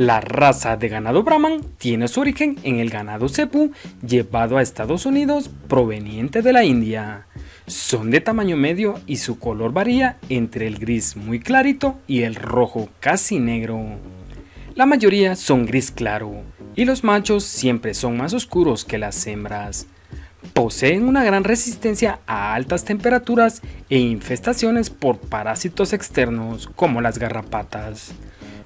La raza de ganado Brahman tiene su origen en el ganado Cepu llevado a Estados Unidos proveniente de la India. Son de tamaño medio y su color varía entre el gris muy clarito y el rojo casi negro. La mayoría son gris claro y los machos siempre son más oscuros que las hembras. Poseen una gran resistencia a altas temperaturas e infestaciones por parásitos externos como las garrapatas.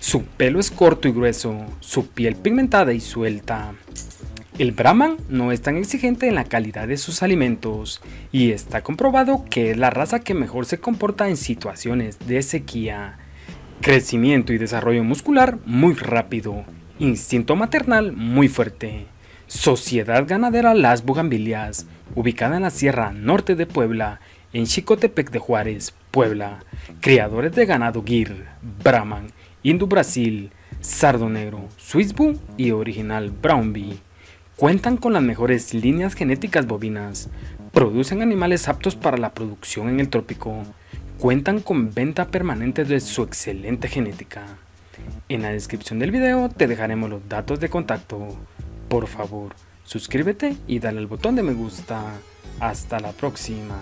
Su pelo es corto y grueso, su piel pigmentada y suelta. El Brahman no es tan exigente en la calidad de sus alimentos y está comprobado que es la raza que mejor se comporta en situaciones de sequía. Crecimiento y desarrollo muscular muy rápido, instinto maternal muy fuerte. Sociedad ganadera Las Bugambilias, ubicada en la Sierra Norte de Puebla, en Xicotepec de Juárez, Puebla. Criadores de ganado Gir, Brahman, Indu Brasil, Sardo Negro, Swiss Boo y Original Brown Bee. Cuentan con las mejores líneas genéticas bovinas. Producen animales aptos para la producción en el trópico. Cuentan con venta permanente de su excelente genética. En la descripción del video te dejaremos los datos de contacto. Por favor, suscríbete y dale al botón de me gusta. Hasta la próxima.